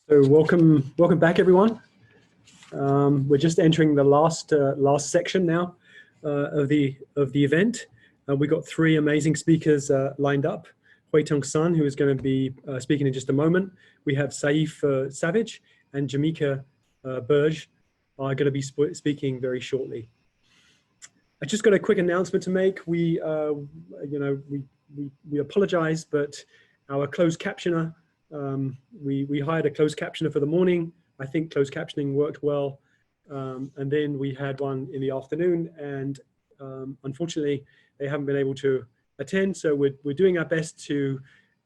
So welcome back, everyone. We're just entering the last section now of the event. We got three amazing speakers lined up. Huatong Sun, who is going to be speaking in just a moment. We have Saif Savage and Jamika Burj are going to be speaking very shortly. I just got a quick announcement to make. We apologize, but our closed captioner. We hired a closed captioner for the morning. I think closed captioning worked well. And then we had one in the afternoon, and unfortunately, they haven't been able to attend. So we're doing our best to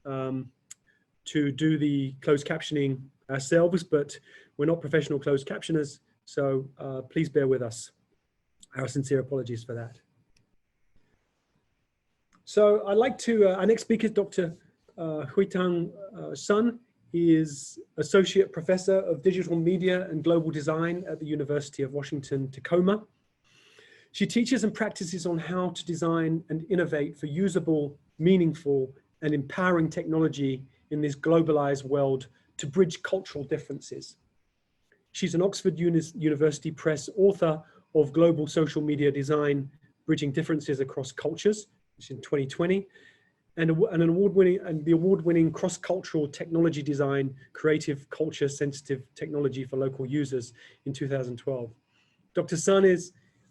do the closed captioning ourselves, but we're not professional closed captioners. So please bear with us. Our sincere apologies for that. So I'd like to, our next speaker is Dr. Huatong Sun. He is Associate Professor of Digital Media and Global Design at the University of Washington, Tacoma. She teaches and practices on how to design and innovate for usable, meaningful, and empowering technology in this globalized world to bridge cultural differences. She's an Oxford University Press author of Global Social Media Design, Bridging Differences Across Cultures, which is in 2020, and the award-winning cross-cultural technology design, creative culture-sensitive technology for local users in 2012. Dr. Sun is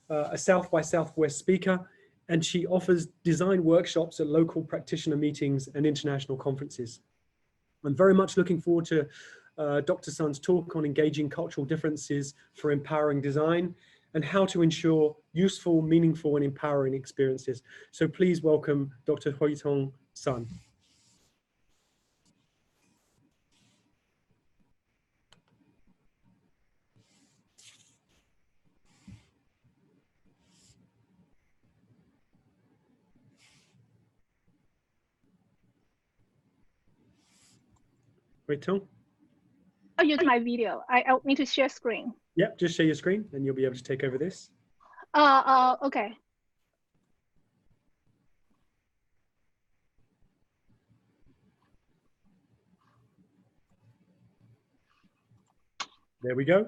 a South by Southwest speaker, and she offers design workshops at local practitioner meetings and international conferences. I'm very much looking forward to Dr. Sun's talk on engaging cultural differences for empowering design and how to ensure useful, meaningful, and empowering experiences. So please welcome Dr. Huatong Sun. Huatong? I'll use my video. I need to share screen. Yep, just share your screen and you'll be able to take over this. Okay. There we go.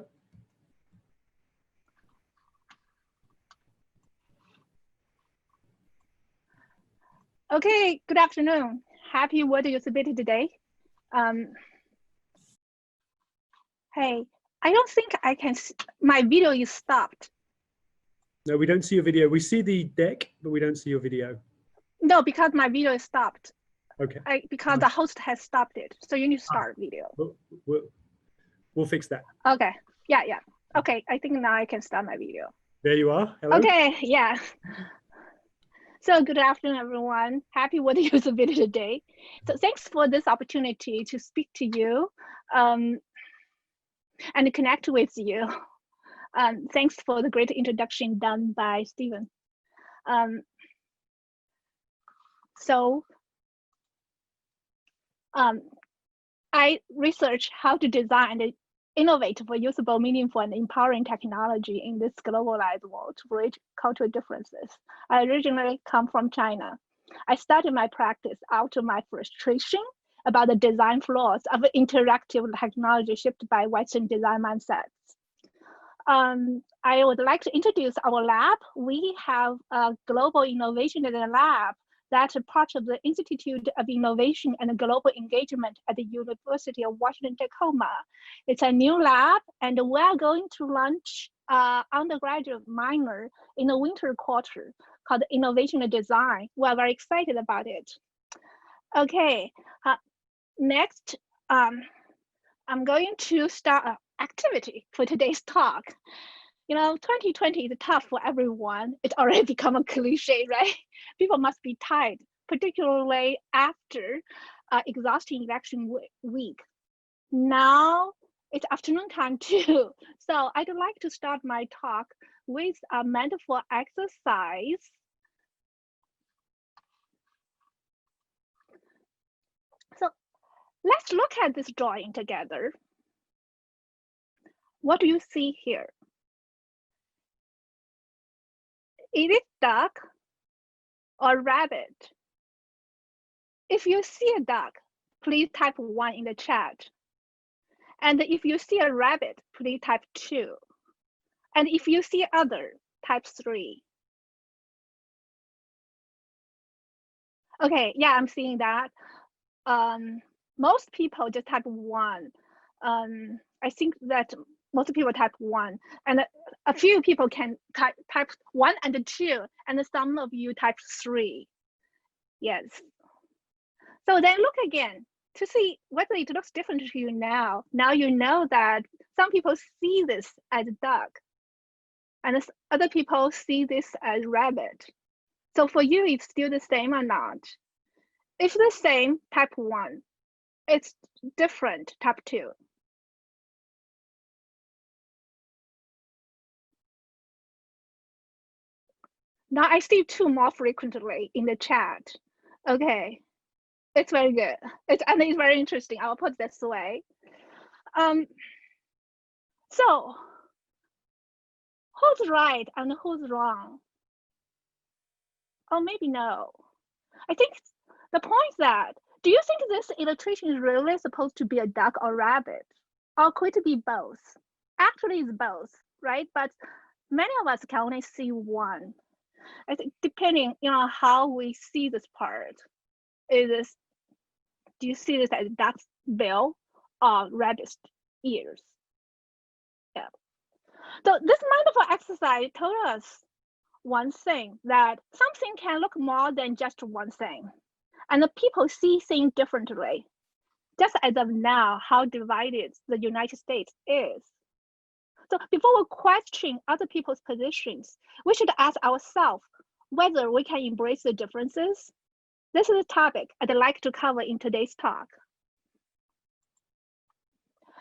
Okay, good afternoon. Happy World Usability Day. Hey, I don't think I can, my video is stopped. No, we don't see your video. We see the deck, but we don't see your video. No, because my video is stopped. Okay. Because the host has stopped it. So you need to start video. We'll fix that. Okay, yeah. Okay, I think now I can start my video. There you are. Hello. Okay, yeah. So good afternoon, everyone. Happy World Usability Day. So thanks for this opportunity to speak to you and connect with you. Thanks for the great introduction done by Stephen. I research how to design and innovate for usable, meaningful, and empowering technology in this globalized world to bridge cultural differences. I originally come from China. I started my practice out of my frustration about the design flaws of interactive technology shaped by Western design mindsets. I would like to introduce our lab. We have a global innovation lab that's a part of the Institute of Innovation and Global Engagement at the University of Washington, Tacoma. It's a new lab, and we're going to launch undergraduate minor in the winter quarter called Innovation Design. We're very excited about it. Okay, next, I'm going to start an activity for today's talk. You know, 2020 is tough for everyone. It's already become a cliche, right? People must be tired, particularly after exhausting election week. Now it's afternoon time too. So I'd like to start my talk with a mindful exercise. So let's look at this drawing together. What do you see here? Is it duck or rabbit? If you see a duck, please type 1 in the chat. And if you see a rabbit, please type 2. And if you see other, type 3. Okay, yeah, I'm seeing that. Most people just type 1. I think that most people type 1, and a few people can type 1 and 2, and some of you type 3. Yes. So then look again to see whether it looks different to you now. Now you know that some people see this as duck, and other people see this as rabbit. So for you, it's still the same or not? If the same, type 1. It's different, type 2. Now I see 2 more frequently in the chat. Okay, it's very good. And it's very interesting. I'll put it this way. So who's right and who's wrong? Or maybe no. I think the point is that, do you think this illustration is really supposed to be a duck or rabbit? Or could it be both? Actually, it's both, right? But many of us can only see one. I think depending on how we see this part, do you see this as duck's bill or rabbit's ears? Yeah. So this mindful exercise told us one thing, that something can look more than just one thing. And the people see things differently. Just as of now, how divided the United States is. So before we question other people's positions, we should ask ourselves whether we can embrace the differences. This is a topic I'd like to cover in today's talk.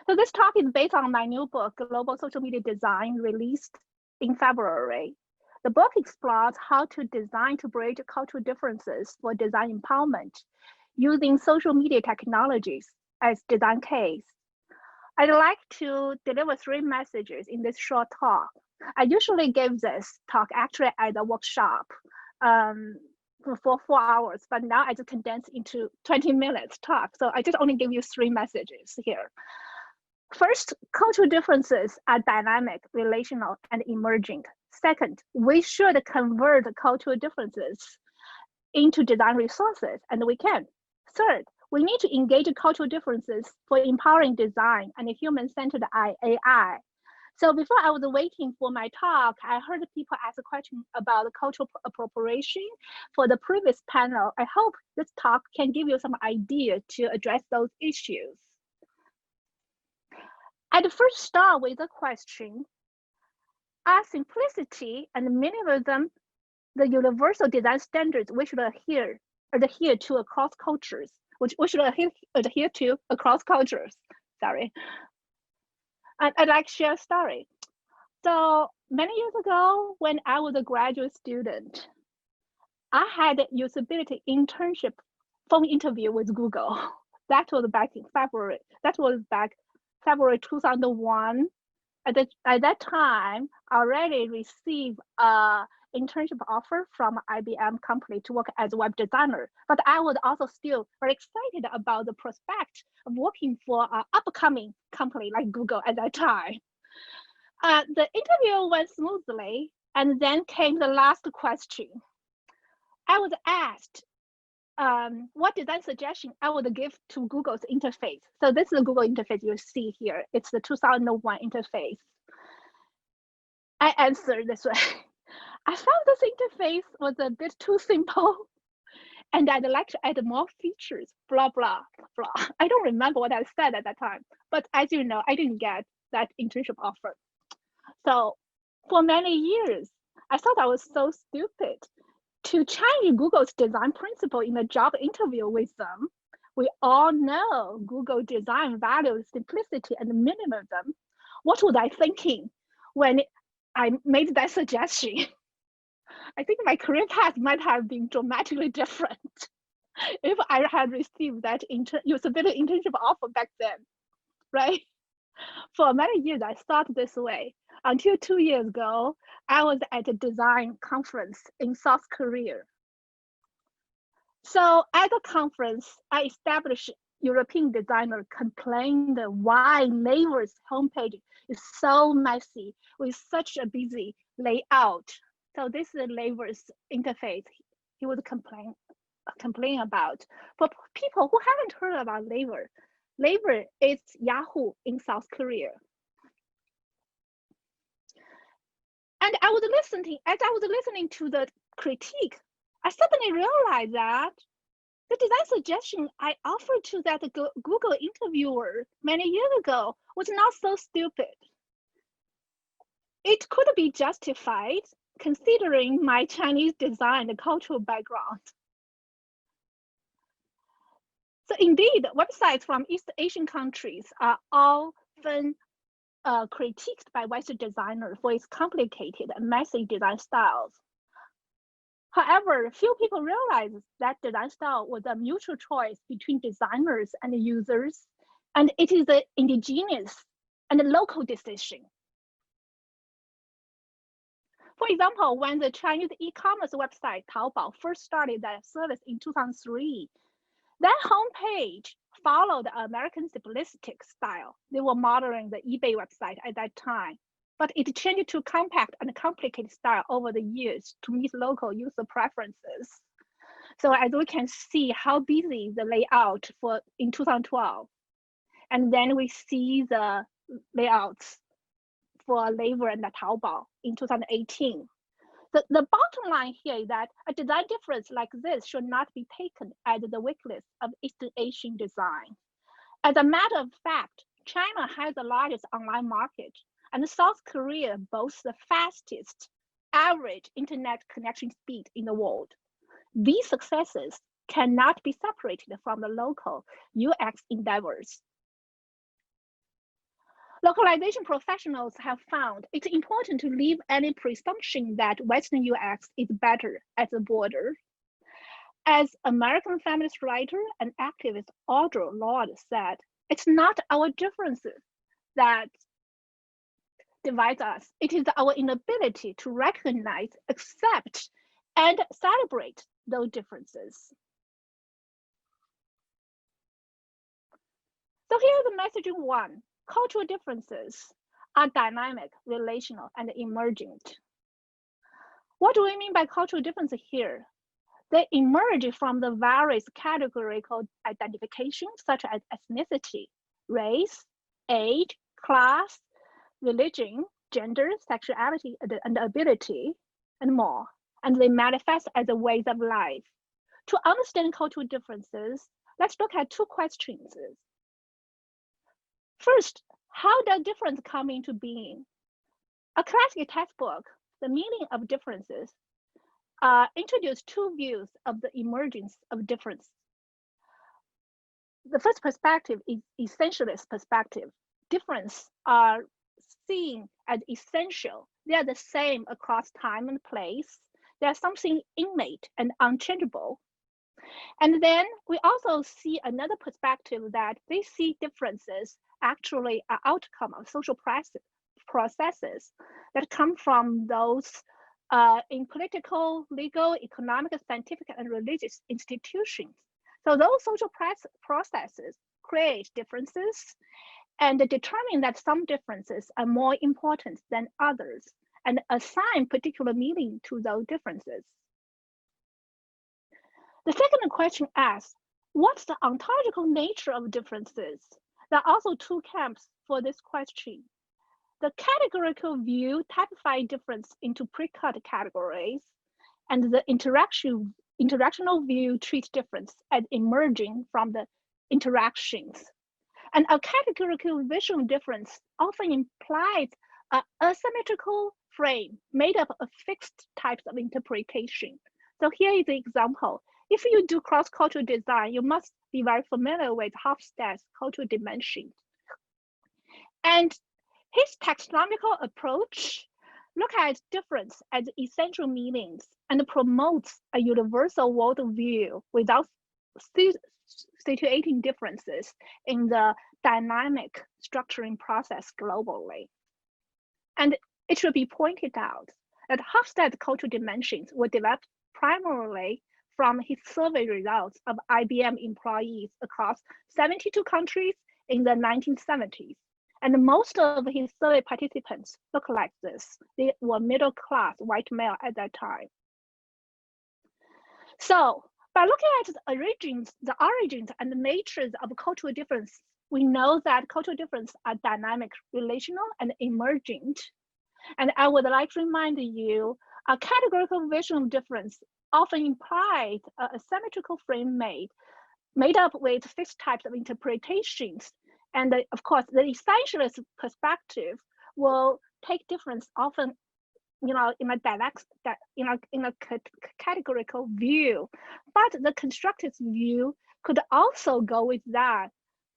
So this talk is based on my new book, Global Social Media Design, released in February. The book explores how to design to bridge cultural differences for design empowerment using social media technologies as design case. I'd like to deliver 3 messages in this short talk. I usually give this talk actually at a workshop for 4 hours, but now I just condense into 20 minutes talk. So I just only give you 3 messages here. First, cultural differences are dynamic, relational, and emerging. Second, we should convert cultural differences into design resources, and we can. Third, we need to engage cultural differences for empowering design and human-centered AI. So before I was waiting for my talk, I heard people ask a question about cultural appropriation for the previous panel. I hope this talk can give you some idea to address those issues. I'd first start with the question, are simplicity and minimalism the universal design standards we should adhere to across cultures? Which we should adhere to across cultures, sorry. And I'd like to share a story. So many years ago, when I was a graduate student, I had a usability internship phone interview with Google. That was back in February. That was back February 2001. At that time, I already received an internship offer from IBM company to work as a web designer. But I was also still very excited about the prospect of working for an upcoming company like Google at that time. The interview went smoothly, and then came the last question. I was asked what design suggestion I would give to Google's interface. So this is the Google interface you see here. It's the 2001 interface. I answered this way. I found this interface was a bit too simple, and I'd like to add more features, blah, blah, blah. I don't remember what I said at that time, but as you know, I didn't get that internship offer. So for many years, I thought I was so stupid to change Google's design principle in a job interview with them. We all know Google design values simplicity and minimalism. What was I thinking when I made that suggestion? I think my career path might have been dramatically different if I had received that usability internship offer back then, right? For many years, I thought this way. Until 2 years ago, I was at a design conference in South Korea. So at the conference, I established European designer complained why Naver's homepage is so messy with such a busy layout. So this is Naver's interface he would complain about. For people who haven't heard about Naver, Naver is Yahoo in South Korea. And as I was listening to the critique, I suddenly realized that the design suggestion I offered to that Google interviewer many years ago was not so stupid. It could be justified considering my Chinese design and cultural background. So indeed, websites from East Asian countries are often critiqued by Western designers for its complicated and messy design styles. However, few people realize that design style was a mutual choice between designers and users, and it is an indigenous and local decision. For example, when the Chinese e-commerce website Taobao first started that service in 2003, that homepage followed the American simplistic style. They were modeling the eBay website at that time, but it changed to compact and complicated style over the years to meet local user preferences. So as we can see how busy the layout in 2012. And then we see the layouts for Naver and the Taobao in 2018. The bottom line here is that a design difference like this should not be taken as the weakness of Eastern Asian design. As a matter of fact, China has the largest online market, and South Korea boasts the fastest average internet connection speed in the world. These successes cannot be separated from the local UX endeavors. Localization professionals have found it's important to leave any presumption that Western UX is better at the border. As American feminist writer and activist Audre Lorde said, it's not our differences that divide us. It is our inability to recognize, accept, and celebrate those differences. So here's the message one. Cultural differences are dynamic, relational, and emergent. What do we mean by cultural differences here? They emerge from the various categorical identifications such as ethnicity, race, age, class, religion, gender, sexuality, and ability, and more. And they manifest as ways of life. To understand cultural differences, let's look at two questions. First, how does difference come into being? A classic textbook, The Meaning of Differences, introduced two views of the emergence of difference. The first perspective is essentialist perspective. Difference are seen as essential. They are the same across time and place. They are something innate and unchangeable. And then we also see another perspective that they see differences actually are outcome of social processes that come from those in political, legal, economic, scientific, and religious institutions. So those social processes create differences and determine that some differences are more important than others and assign particular meaning to those differences. The second question asks, what's the ontological nature of differences? There are also two camps for this question. The categorical view typifies difference into pre-cut categories, and the interactional view treats difference as emerging from the interactions. And a categorical visual difference often implies an asymmetrical frame made up of fixed types of interpretation. So here is the example. If you do cross-cultural design, you must be very familiar with Hofstede's cultural dimensions. And his taxonomical approach looks at difference as essential meanings and promotes a universal worldview without situating differences in the dynamic structuring process globally. And it should be pointed out that Hofstede's cultural dimensions were developed primarily from his survey results of IBM employees across 72 countries in the 1970s. And most of his survey participants look like this. They were middle-class white male at that time. So by looking at the origins and the natures of cultural difference, we know that cultural differences are dynamic, relational, and emergent. And I would like to remind you, a categorical vision of difference often implies a symmetrical frame made up with fixed types of interpretations. And of course, the essentialist perspective will take difference often, in a categorical view, but the constructivist view could also go with that,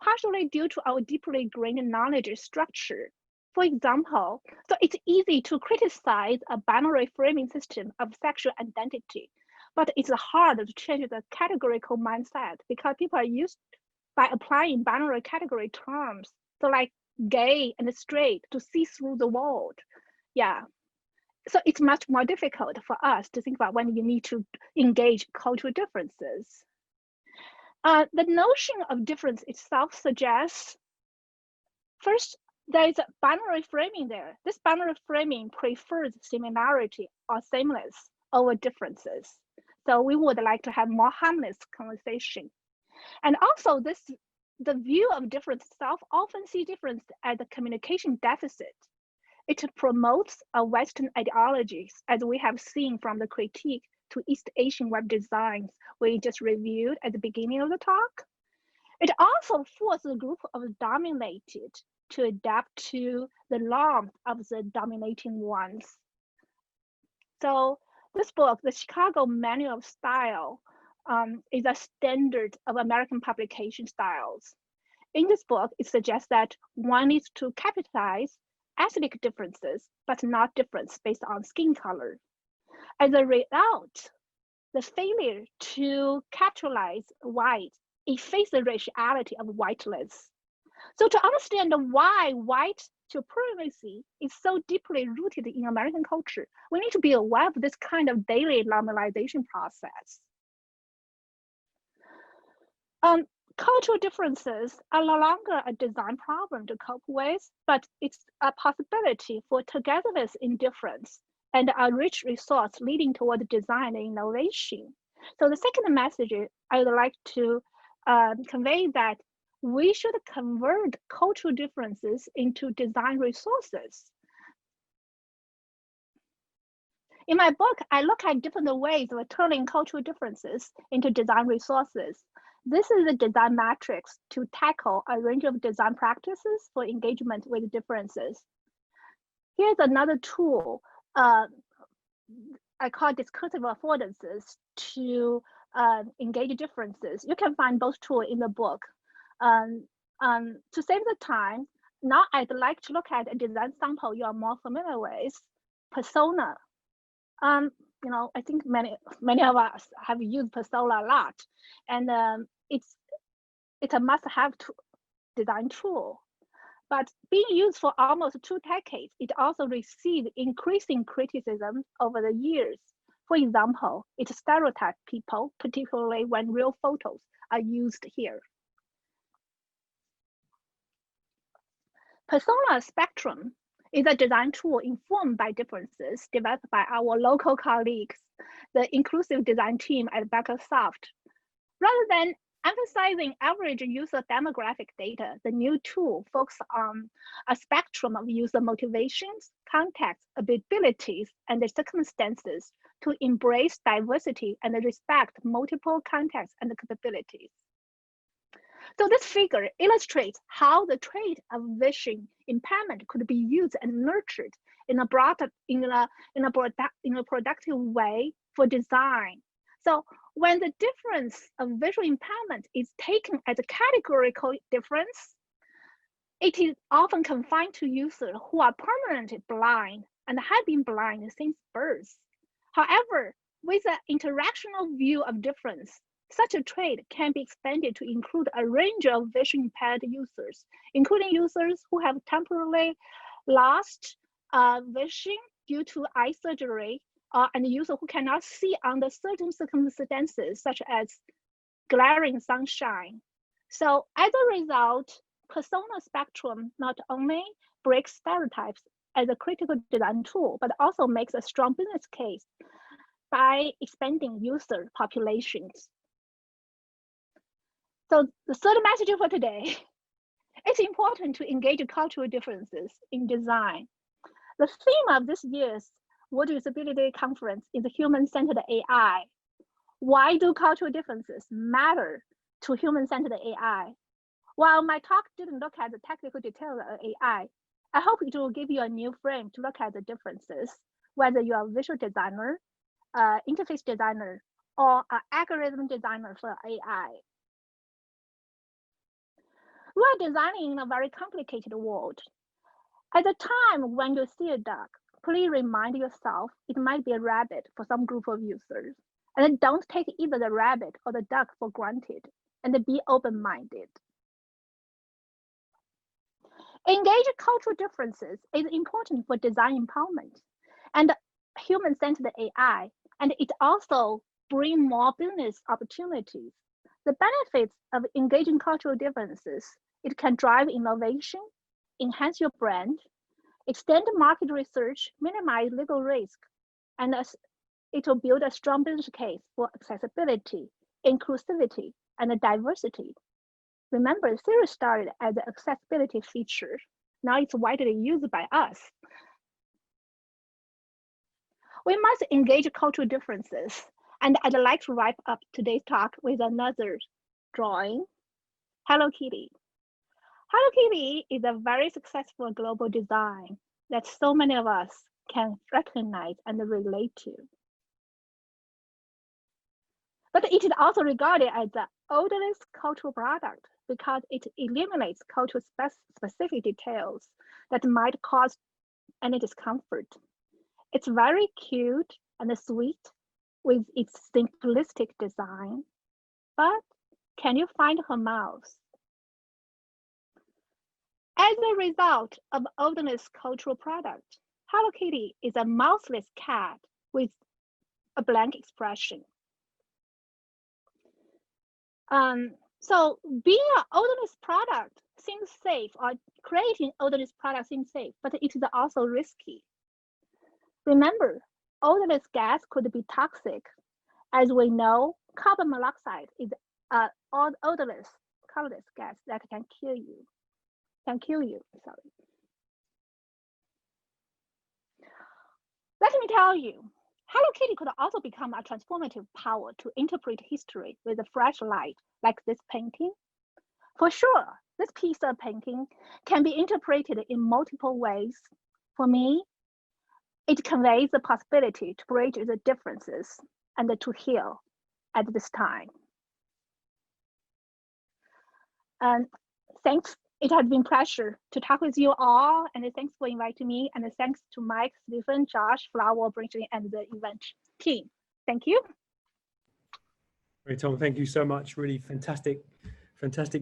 partially due to our deeply ingrained knowledge structure. For example, so it's easy to criticize a binary framing system of sexual identity, but it's hard to change the categorical mindset because people are used by applying binary category terms, so like gay and straight, to see through the world. Yeah. So it's much more difficult for us to think about when you need to engage cultural differences. The notion of difference itself suggests, first, there is a binary framing there. This binary framing prefers similarity or sameness over differences. So we would like to have more harmless conversation. And also the view of difference itself often sees difference as a communication deficit. It promotes a Western ideologies, as we have seen from the critique to East Asian web designs we just reviewed at the beginning of the talk. It also forces a group of dominated to adapt to the norms of the dominating ones. So this book, the Chicago Manual of Style, is a standard of American publication styles. In this book, it suggests that one needs to capitalize ethnic differences, but not difference based on skin color. As a result, the failure to capitalize white effaces the raciality of whiteness. So to understand why white supremacy is so deeply rooted in American culture, we need to be aware of this kind of daily normalization process. Cultural differences are no longer a design problem to cope with, but it's a possibility for togetherness in difference and a rich resource leading toward design and innovation. So the second message I would like to convey that we should convert cultural differences into design resources. In my book, I look at different ways of turning cultural differences into design resources. This is a design matrix to tackle a range of design practices for engagement with differences. Here's another tool I call discursive affordances to engage differences. You can find both tools in the book. To save the time, now I'd like to look at a design sample you are more familiar with, persona. I think many of us have used persona a lot, and it's a must-have design tool. But being used for almost 2 decades, it also received increasing criticism over the years. For example, it stereotypes people, particularly when real photos are used here. Persona Spectrum is a design tool informed by differences developed by our local colleagues, the inclusive design team at Microsoft. Rather than emphasizing average user demographic data, the new tool focuses on a spectrum of user motivations, contexts, abilities, and circumstances to embrace diversity and respect multiple contexts and capabilities. So this figure illustrates how the trait of vision impairment could be used and nurtured in a productive way for design. So when the difference of visual impairment is taken as a categorical difference, it is often confined to users who are permanently blind and have been blind since birth. However, with an interactional view of difference, such a trait can be expanded to include a range of vision impaired users, including users who have temporarily lost vision due to eye surgery and user who cannot see under certain circumstances, such as glaring sunshine. So as a result, persona spectrum not only breaks stereotypes as a critical design tool, but also makes a strong business case by expanding user populations. So the third message for today, it's important to engage cultural differences in design. The theme of this year's World Usability Conference is human-centered AI. Why do cultural differences matter to human-centered AI? While my talk didn't look at the technical details of AI, I hope it will give you a new frame to look at the differences, whether you are a visual designer, interface designer, or an algorithm designer for AI. We are designing in a very complicated world. At the time when you see a duck, please remind yourself it might be a rabbit for some group of users. And then don't take either the rabbit or the duck for granted, and be open-minded. Engage cultural differences is important for design empowerment and human-centered AI, and it also brings more business opportunities. The benefits of engaging cultural differences, it can drive innovation, enhance your brand, extend market research, minimize legal risk, and it will build a strong business case for accessibility, inclusivity, and diversity. Remember, Siri started as an accessibility feature. Now it's widely used by us. We must engage cultural differences. And I'd like to wrap up today's talk with another drawing, Hello Kitty. Hello Kitty is a very successful global design that so many of us can recognize and relate to. But it is also regarded as the oldest cultural product because it eliminates cultural specific details that might cause any discomfort. It's very cute and sweet with its simplistic design, but can you find her mouse? As a result of oldest cultural product, Hello Kitty is a mouseless cat with a blank expression. So being an oldest product seems safe, or creating oldest product seems safe, but it is also risky. Remember, odorless gas could be toxic. As we know, carbon monoxide is an odorless, colorless gas that can kill you. Let me tell you, Hello Kitty could also become a transformative power to interpret history with a fresh light, like this painting. For sure, this piece of painting can be interpreted in multiple ways. For me, it conveys the possibility to bridge the differences and to heal at this time. And thanks. It has been a pleasure to talk with you all, and thanks for inviting me, and thanks to Mike, Stephen, Josh, Flower, Bridget, and the event team. Thank you. Great, Tom. Thank you so much. Really fantastic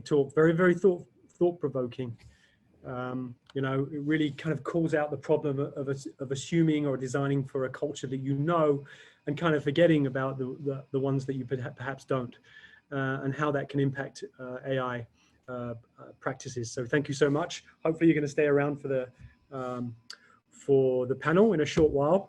talk. Very, very thought-provoking. You know, it really kind of calls out the problem of assuming or designing for a culture that you know, and kind of forgetting about the ones that you perhaps don't, and how that can impact AI practices. So thank you so much. Hopefully you're going to stay around for the panel in a short while.